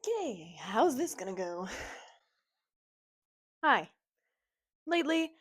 Okay, how's this gonna go? Hi. Lately,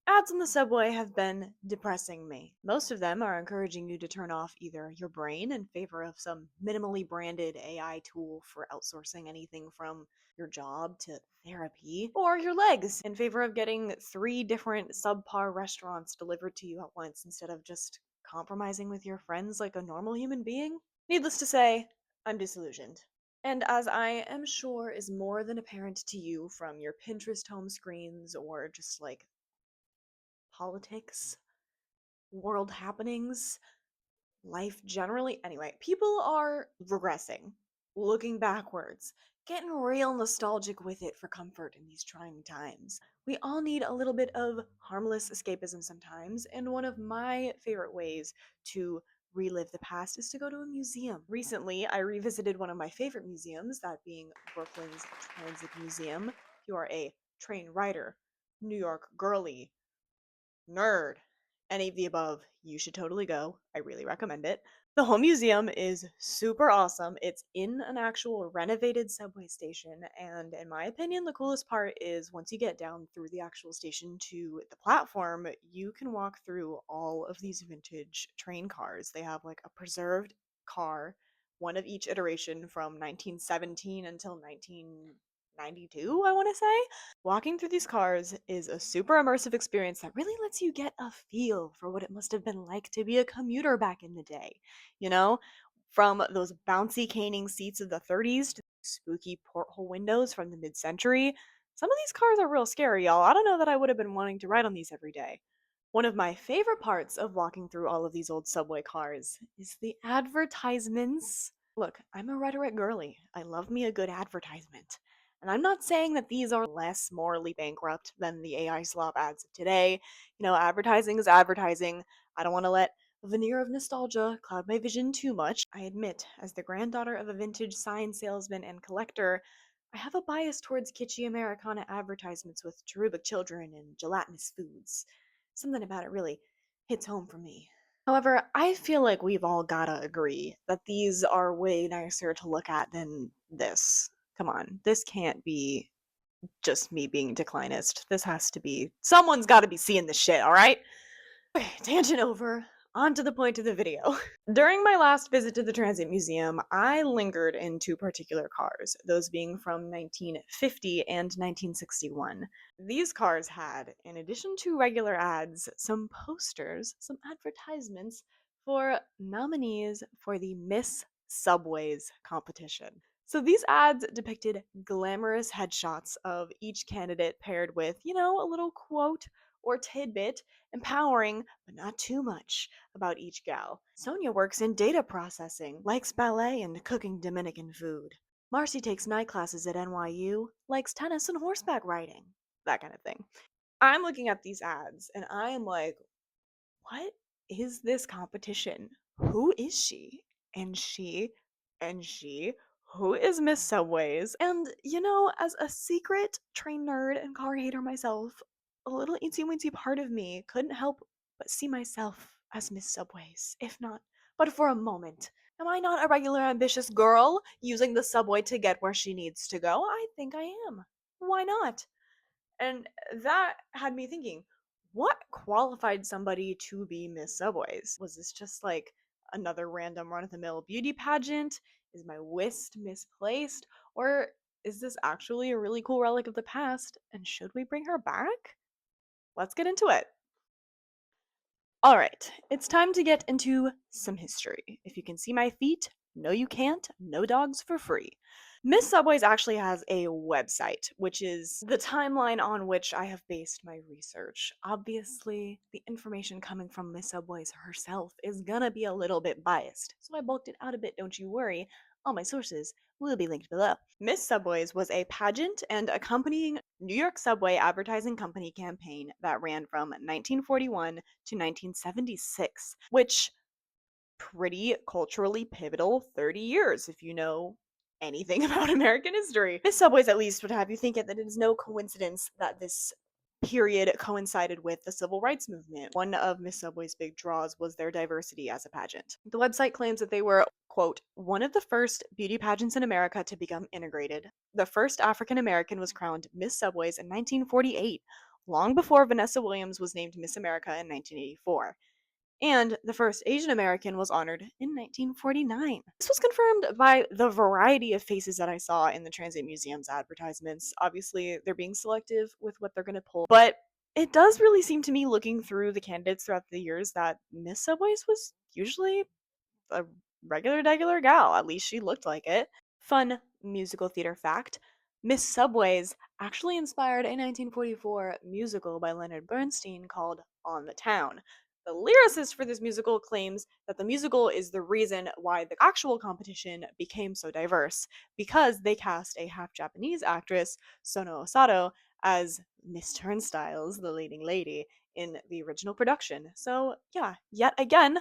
ads on the subway have been depressing me. Most of them are encouraging you to turn off either your brain in favor of some minimally branded AI tool for outsourcing anything from your job to therapy, or your legs in favor of getting three different subpar restaurants delivered to you at once instead of just compromising with your friends like a normal human being. Needless to say, I'm disillusioned. And as I am sure is more than apparent to you from your Pinterest home screens or just like politics, world happenings, life generally. Anyway, people are regressing, looking backwards, getting real nostalgic with it for comfort in these trying times. We all need a little bit of harmless escapism sometimes, and one of my favorite ways to relive the past is to go to a museum. Recently, I revisited one of my favorite museums, that being Brooklyn's Transit Museum. If you are a train rider, New York girly, nerd, any of the above, you should totally go. I really recommend it. The whole museum is super awesome. It's in an actual renovated subway station, and in my opinion, the coolest part is once you get down through the actual station to the platform, you can walk through all of these vintage train cars. They have like a preserved car, one of each iteration from 1917 until 1992, I want to say. Walking through these cars is a super immersive experience that really lets you get a feel for what it must have been like to be a commuter back in the day. You know, from those bouncy caning seats of the 30s to spooky porthole windows from the mid century. Some of these cars are real scary, y'all. I don't know that I would have been wanting to ride on these every day. One of my favorite parts of walking through all of these old subway cars is the advertisements. Look, I'm a rhetoric girly. I love me a good advertisement. And I'm not saying that these are less morally bankrupt than the AI slop ads of today. Advertising is advertising. I don't want to let a veneer of nostalgia cloud my vision too much. I admit, as the granddaughter of a vintage sign salesman and collector, I have a bias towards kitschy Americana advertisements with cherubic children and gelatinous foods. Something about it really hits home for me. However, I feel like we've all gotta agree that these are way nicer to look at than this. Come on, this can't be just me being declinist. This has to be. Someone's gotta be seeing this shit, alright? Okay, tangent over. On to the point of the video. During my last visit to the Transit Museum, I lingered in two particular cars, those being from 1950 and 1961. These cars had, in addition to regular ads, some posters, some advertisements for nominees for the Miss Subways competition. So these ads depicted glamorous headshots of each candidate paired with, a little quote or tidbit, empowering, but not too much, about each gal. Sonia works in data processing, likes ballet and cooking Dominican food. Marcy takes night classes at NYU, likes tennis and horseback riding. That kind of thing. I'm looking at these ads and I am like, what is this competition? Who is she? And she, and she, who is Miss Subways? And, as a secret train nerd and car hater myself, a little eensy weensy part of me couldn't help but see myself as Miss Subways, if not, but for a moment. Am I not a regular ambitious girl using the subway to get where she needs to go? I think I am. Why not? And that had me thinking, what qualified somebody to be Miss Subways? Was this just like another random run of the mill beauty pageant? Is my whist misplaced? Or is this actually a really cool relic of the past? And should we bring her back? Let's get into it. All right, it's time to get into some history. If you can see my feet, no, you can't. No dogs for free. Miss Subways actually has a website, which is the timeline on which I have based my research. Obviously, the information coming from Miss Subways herself is gonna be a little bit biased, so I bulked it out a bit, don't you worry. All my sources will be linked below. Miss Subways was a pageant and accompanying New York Subway Advertising Company campaign that ran from 1941 to 1976, which pretty culturally pivotal 30 years if you know anything about American history. Miss Subways at least would have you think it that it is no coincidence that this period coincided with the civil rights movement. One of Miss Subway's big draws was their diversity as a pageant. The website claims that they were, quote, one of the first beauty pageants in America to become integrated. The first African American was crowned Miss Subways in 1948, long before Vanessa Williams was named Miss America in 1984. And the first Asian American was honored in 1949. This was confirmed by the variety of faces that I saw in the Transit Museum's advertisements. Obviously, they're being selective with what they're going to pull, but it does really seem to me, looking through the candidates throughout the years, that Miss Subways was usually a regular gal. At least she looked like it. Fun musical theater fact: Miss Subways actually inspired a 1944 musical by Leonard Bernstein called On the Town. The lyricist for this musical claims that the musical is the reason why the actual competition became so diverse, because they cast a half Japanese actress, Sono Osato, as Miss Turnstiles, the leading lady, in the original production. So, yeah, yet again,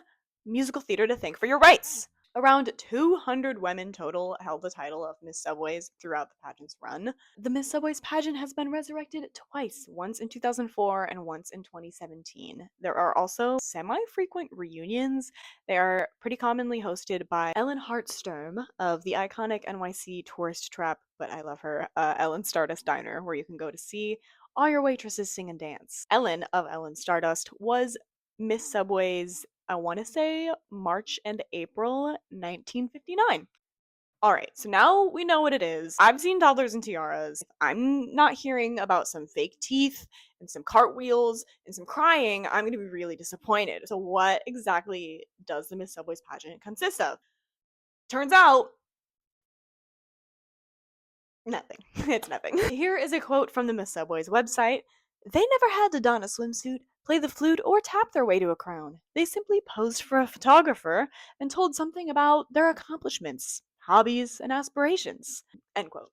musical theater to thank for your rights. Around 200 women total held the title of Miss Subways throughout the pageant's run. The Miss Subways pageant has been resurrected twice, once in 2004 and once in 2017. There are also semi-frequent reunions. They are pretty commonly hosted by Ellen Hartsturm of the iconic NYC tourist trap, but I love her, Ellen Stardust Diner, where you can go to see all your waitresses sing and dance. Ellen of Ellen Stardust was Miss Subway's, I want to say, March and April 1959. All right, so now we know what it is. I've seen toddlers and tiaras. I'm not hearing about some fake teeth and some cartwheels and some crying. I'm going to be really disappointed. So, what exactly does the Miss Subway's pageant consist of? Turns out, nothing. It's nothing. Here is a quote from the Miss Subway's website. They never had to don a swimsuit, play the flute, or tap their way to a crown. They simply posed for a photographer and told something about their accomplishments, hobbies, and aspirations. End quote.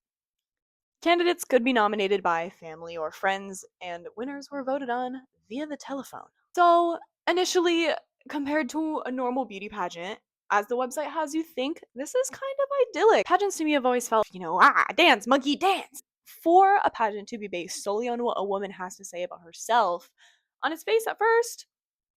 Candidates could be nominated by family or friends, and winners were voted on via the telephone. So, initially, compared to a normal beauty pageant, as the website has you think, this is kind of idyllic. Pageants to me have always felt, dance, monkey, dance. For a pageant to be based solely on what a woman has to say about herself, on its face at first,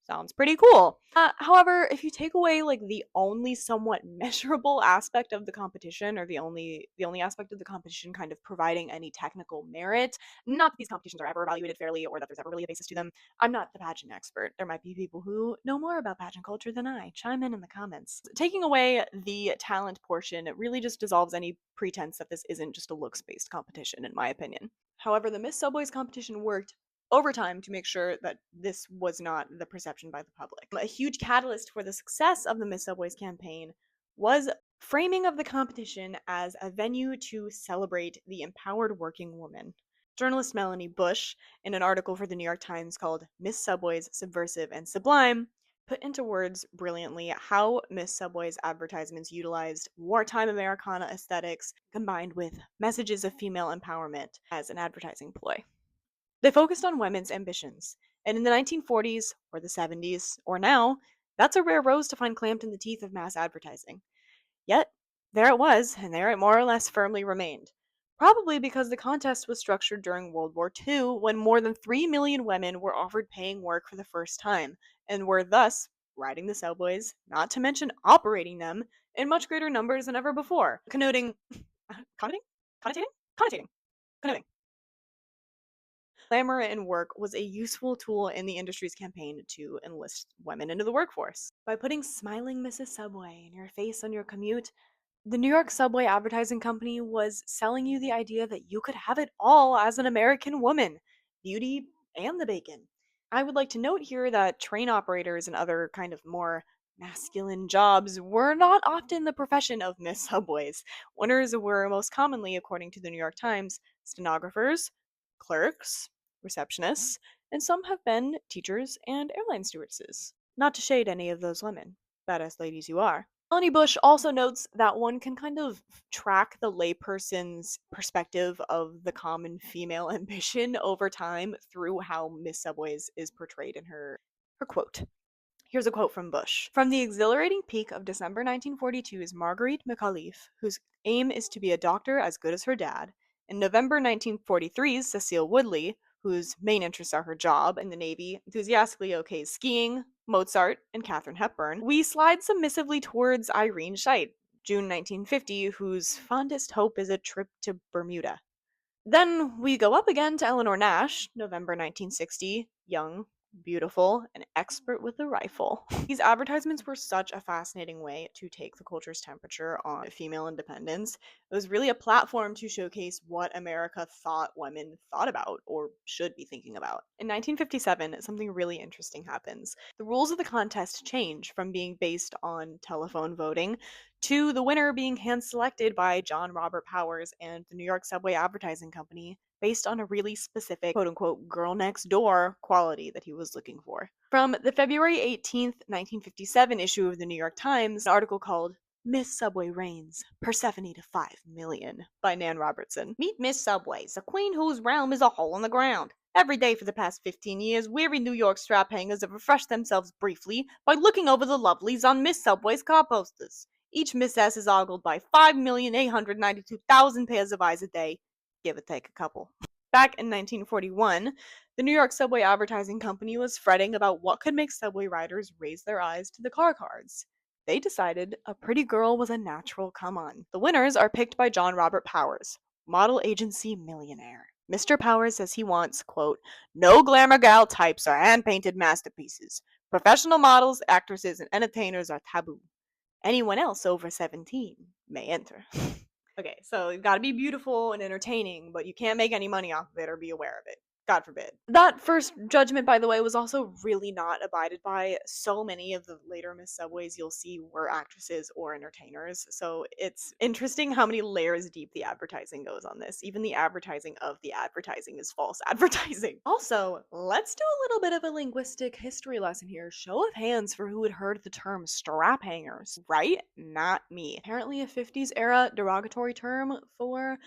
sounds pretty cool. However, if you take away like the only somewhat measurable aspect of the competition, or the only aspect of the competition kind of providing any technical merit, not that these competitions are ever evaluated fairly or that there's ever really a basis to them. I'm not the pageant expert. There might be people who know more about pageant culture than I. Chime in the comments. Taking away the talent portion, it really just dissolves any pretense that this isn't just a looks-based competition, in my opinion. However, the Miss Subway's competition worked over time to make sure that this was not the perception by the public. A huge catalyst for the success of the Miss Subways campaign was framing of the competition as a venue to celebrate the empowered working woman. Journalist Melanie Bush, in an article for the New York Times called Miss Subways Subversive and Sublime, put into words brilliantly how Miss Subway's advertisements utilized wartime Americana aesthetics combined with messages of female empowerment as an advertising ploy. They focused on women's ambitions, and in the 1940s, or the 70s, or now, that's a rare rose to find clamped in the teeth of mass advertising. Yet, there it was, and there it more or less firmly remained. Probably because the contest was structured during World War II, when more than 3 million women were offered paying work for the first time, and were thus riding the subways, not to mention operating them, in much greater numbers than ever before. Connoting. Connotating? Connotating? Connotating. Connoting. Glamour and work was a useful tool in the industry's campaign to enlist women into the workforce. By putting smiling Mrs. Subway in your face on your commute, the New York Subway Advertising Company was selling you the idea that you could have it all as an American woman: beauty and the bacon. I would like to note here that train operators and other kind of more masculine jobs were not often the profession of Miss Subways. Winners were most commonly, according to the New York Times, stenographers, clerks, receptionists, and some have been teachers and airline stewardesses. Not to shade any of those women, badass ladies you are. Melanie Bush also notes that one can kind of track the layperson's perspective of the common female ambition over time through how Miss Subways is portrayed in her quote. Here's a quote from Bush. From the exhilarating peak of December 1942's Marguerite McAuliffe, whose aim is to be a doctor as good as her dad, and November 1943's Cecile Woodley, whose main interests are her job in the Navy, enthusiastically okays skiing, Mozart, and Katharine Hepburn, we slide submissively towards Irene Scheidt, June 1950, whose fondest hope is a trip to Bermuda. Then we go up again to Eleanor Nash, November 1960, young, beautiful, and expert with a rifle. These advertisements were such a fascinating way to take the culture's temperature on female independence. It was really a platform to showcase what America thought women thought about or should be thinking about. In 1957, something really interesting happens. The rules of the contest change from being based on telephone voting to the winner being hand selected by John Robert Powers and the New York Subway Advertising Company based on a really specific quote unquote girl next door quality that he was looking for. From the February 18th, 1957 issue of the New York Times, an article called Miss Subway Reigns, Persephone to 5 million by Nan Robertson. Meet Miss Subways, a queen whose realm is a hole in the ground. Every day for the past 15 years, weary New York strap hangers have refreshed themselves briefly by looking over the lovelies on Miss Subway's car posters. Each Miss S is ogled by 5,892,000 pairs of eyes a day, give or take a couple. Back in 1941, the New York Subway Advertising Company was fretting about what could make subway riders raise their eyes to the car cards. They decided a pretty girl was a natural come on. The winners are picked by John Robert Powers, model agency millionaire. Mr. Powers says he wants, quote, no glamour gal types or hand painted masterpieces. Professional models, actresses, and entertainers are taboo. Anyone else over 17 may enter. Okay, so you've got to be beautiful and entertaining, but you can't make any money off of it or be aware of it. God forbid. That first judgment, by the way, was also really not abided by. So many of the later Miss Subways you'll see were actresses or entertainers. So it's interesting how many layers deep the advertising goes on this. Even the advertising of the advertising is false advertising. Also, let's do a little bit of a linguistic history lesson here. Show of hands for who had heard the term strap hangers, right? Not me. Apparently a 50s era derogatory term for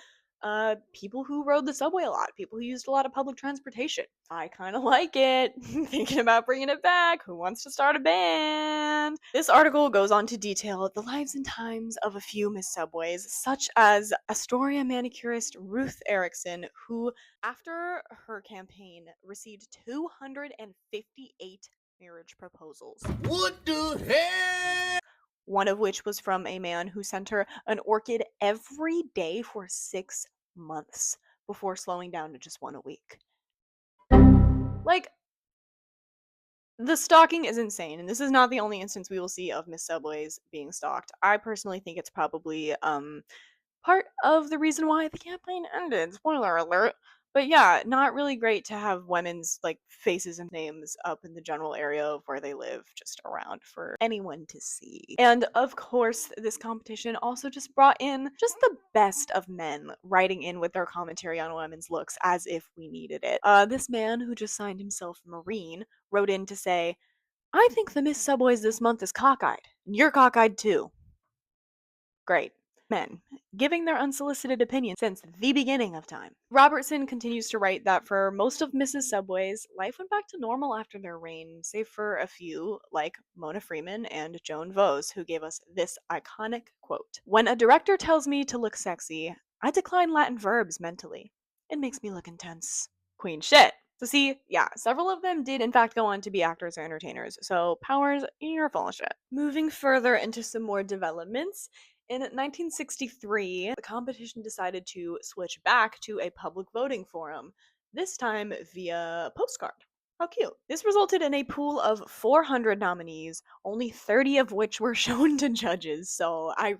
people who rode the subway a lot, people who used a lot of public transportation. I kind of like it. Thinking about bringing it back. Who wants to start a band? This article goes on to detail the lives and times of a few Miss Subways, such as Astoria manicurist Ruth Erickson, who, after her campaign, received 258 marriage proposals. What the hell? One of which was from a man who sent her an orchid every day for 6 months before slowing down to just one a week. Like, the stalking is insane, and this is not the only instance we will see of Miss Subways being stalked. I personally think it's probably part of the reason why the campaign ended. Spoiler alert. But yeah, not really great to have women's like faces and names up in the general area of where they live, just around for anyone to see. And of course, this competition also just brought in just the best of men writing in with their commentary on women's looks as if we needed it. This man who just signed himself Marine wrote in to say, I think the Miss Subways this month is cockeyed. And you're cockeyed too. Great. Men, giving their unsolicited opinion since the beginning of time. Robertson continues to write that for most of Mrs. Subway's, life went back to normal after their reign, save for a few, like Mona Freeman and Joan Vos, who gave us this iconic quote. When a director tells me to look sexy, I decline Latin verbs mentally. It makes me look intense. Queen shit. So see, yeah, several of them did in fact go on to be actors or entertainers, so Powers, you're full of shit. Moving further into some more developments, in 1963, the competition decided to switch back to a public voting forum, this time via postcard. How cute. This resulted in a pool of 400 nominees, only 30 of which were shown to judges. So I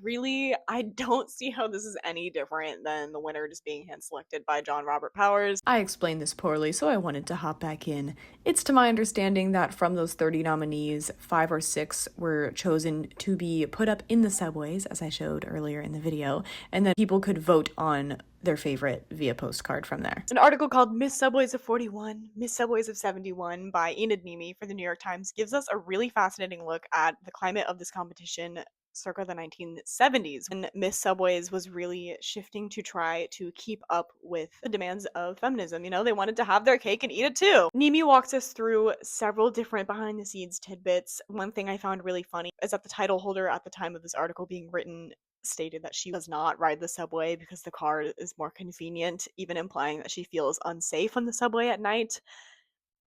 don't see how this is any different than the winner just being hand selected by John Robert Powers. I explained this poorly, so I wanted to hop back in. It's to my understanding that from those 30 nominees, 5 or 6 were chosen to be put up in the subways, as I showed earlier in the video, and then people could vote on their favorite via postcard from there. An article called Miss Subways of 41, Miss Subways of 71 by Enid Nemi for the New York Times gives us a really fascinating look at the climate of this competition circa the 1970s, when Miss Subways was really shifting to try to keep up with the demands of feminism. You know, they wanted to have their cake and eat it too. Nemi walks us through several different behind the scenes tidbits. One thing I found really funny is that the title holder at the time of this article being written stated that she does not ride the subway because the car is more convenient, even implying that she feels unsafe on the subway at night.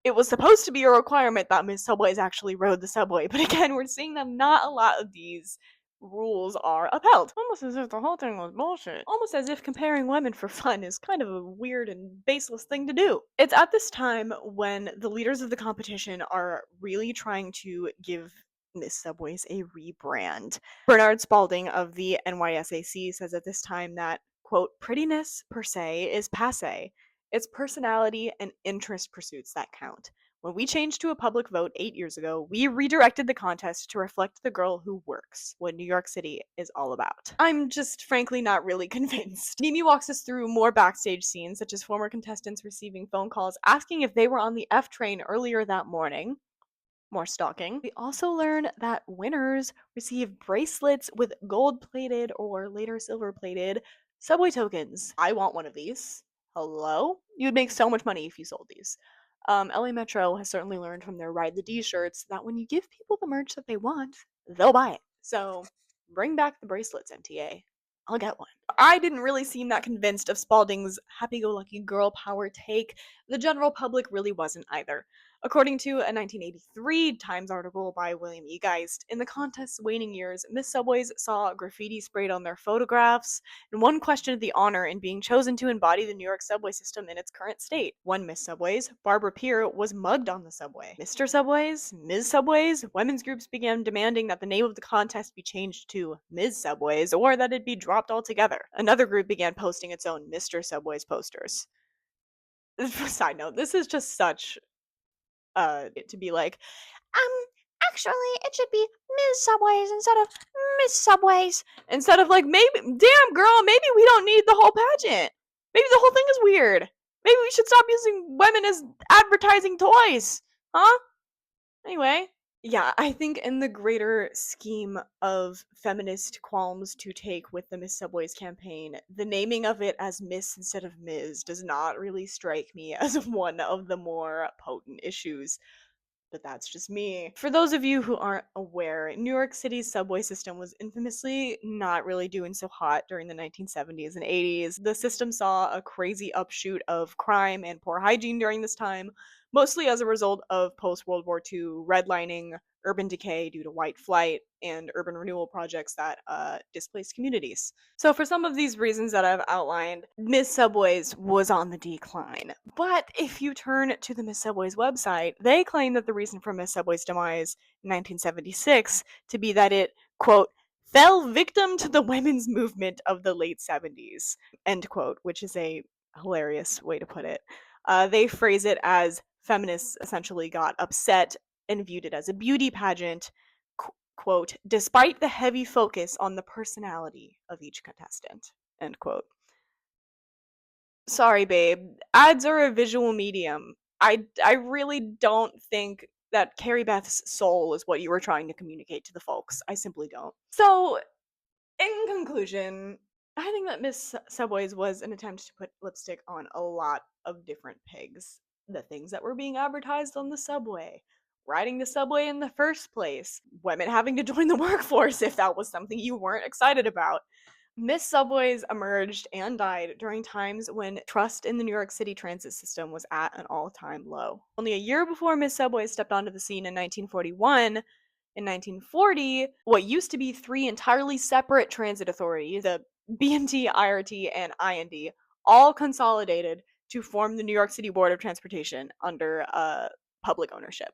It was supposed to be a requirement that Miss Subways actually rode the subway, but again, we're seeing that not a lot of these rules are upheld. Almost as if the whole thing was bullshit. Almost as if comparing women for fun is kind of a weird and baseless thing to do. It's at this time when the leaders of the competition are really trying to give Miss Subways a rebrand. Bernard Spalding of the NYSAC says at this time that, quote, prettiness per se is passe. It's personality and interest pursuits that count. When we changed to a public vote 8 years ago, we redirected the contest to reflect the girl who works, what New York City is all about. I'm just frankly not really convinced. Mimi walks us through more backstage scenes, such as former contestants receiving phone calls asking if they were on the F train earlier that morning. More stalking. We also learn that winners receive bracelets with gold plated or later silver plated subway tokens. I want one of these. Hello? You'd make so much money if you sold these. LA Metro has certainly learned from their Ride the D shirts that when you give people the merch that they want, they'll buy it. So bring back the bracelets, MTA. I'll get one. I didn't really seem that convinced of Spalding's happy go lucky girl power take. The general public really wasn't either. According to a 1983 Times article by William E. Geist, in the contest's waning years, Miss Subways saw graffiti sprayed on their photographs, and one questioned the honor in being chosen to embody the New York subway system in its current state. One Miss Subways, Barbara Peer, was mugged on the subway. Mr. Subways, Ms. Subways, women's groups began demanding that the name of the contest be changed to Ms. Subways or that it be dropped altogether. Another group began posting its own Mr. Subways posters. Side note, this is just such to be like, um, actually, it should be Ms. Subways instead of Miss Subways. Instead of like, maybe, damn girl, maybe we don't need the whole pageant. Maybe the whole thing is weird. Maybe we should stop using women as advertising toys. Huh? Anyway. Yeah, I think in the greater scheme of feminist qualms to take with the Miss Subways campaign, the naming of it as Miss instead of Ms. does not really strike me as one of the more potent issues, but that's just me. For those of you who aren't aware, New York City's subway system was infamously not really doing so hot during the 1970s and 80s. The system saw a crazy upshoot of crime and poor hygiene during this time, mostly as a result of post World War II redlining, urban decay due to white flight, and urban renewal projects that displaced communities. So, for some of these reasons that I've outlined, Miss Subways was on the decline. But if you turn to the Miss Subways website, they claim that the reason for Miss Subway's demise in 1976 to be that it, quote, fell victim to the women's movement of the late 70s, end quote, which is a hilarious way to put it. They phrase it as feminists essentially got upset and viewed it as a beauty pageant, quote, despite the heavy focus on the personality of each contestant, end quote. Sorry, babe. Ads are a visual medium. I really don't think that Carrie Beth's soul is what you were trying to communicate to the folks. I simply don't. So, in conclusion, I think that Miss Subways was an attempt to put lipstick on a lot of different pigs. The things that were being advertised on the subway, riding the subway in the first place, women having to join the workforce if that was something you weren't excited about. Miss Subways emerged and died during times when trust in the New York City transit system was at an all-time low. Only a year before Miss Subways stepped onto the scene in 1941, in 1940, what used to be three entirely separate transit authorities, the BMT, IRT, and IND, all consolidated to form the New York City Board of Transportation under public ownership.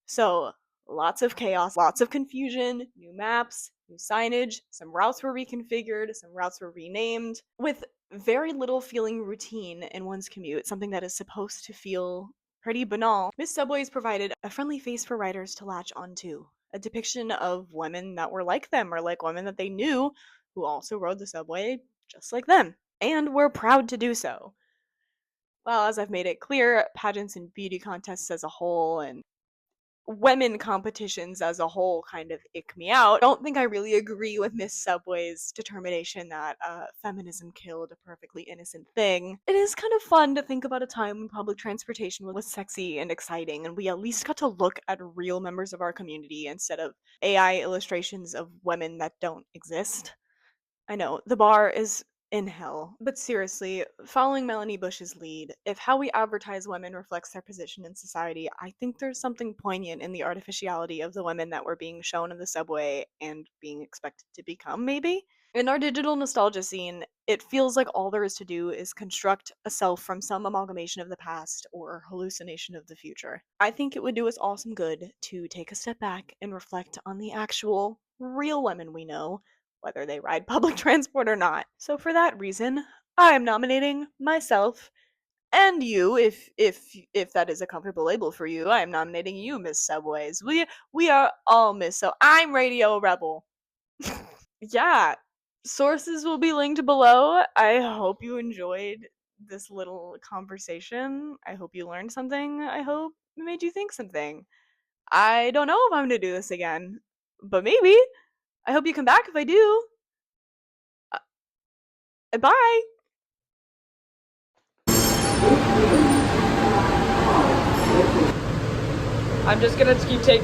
So, lots of chaos, lots of confusion, new maps, new signage, some routes were reconfigured, some routes were renamed, with very little feeling routine in one's commute, something that is supposed to feel pretty banal. Miss Subways provided a friendly face for riders to latch onto, a depiction of women that were like them or like women that they knew who also rode the subway just like them, and were proud to do so. Well, as I've made it clear, pageants and beauty contests as a whole and women competitions as a whole kind of ick me out. I don't think I really agree with Miss Subway's determination that feminism killed a perfectly innocent thing. It is kind of fun to think about a time when public transportation was sexy and exciting, and we at least got to look at real members of our community instead of AI illustrations of women that don't exist. I know, the bar is in hell. But seriously, following Melanie Bush's lead, if how we advertise women reflects their position in society, I think there's something poignant in the artificiality of the women that we're being shown in the subway and being expected to become, maybe? In our digital nostalgia scene, it feels like all there is to do is construct a self from some amalgamation of the past or hallucination of the future. I think it would do us all some good to take a step back and reflect on the actual, real women we know, whether they ride public transport or not. So for that reason, I am nominating myself and you, if that is a comfortable label for you. I am nominating you, Miss Subways. We are all Miss. So I'm Radio Rebel. Yeah, sources will be linked below. I hope you enjoyed this little conversation. I hope you learned something. I hope it made you think something. I don't know if I'm going to do this again, but maybe. I hope you come back if I do. Bye. I'm just gonna keep taking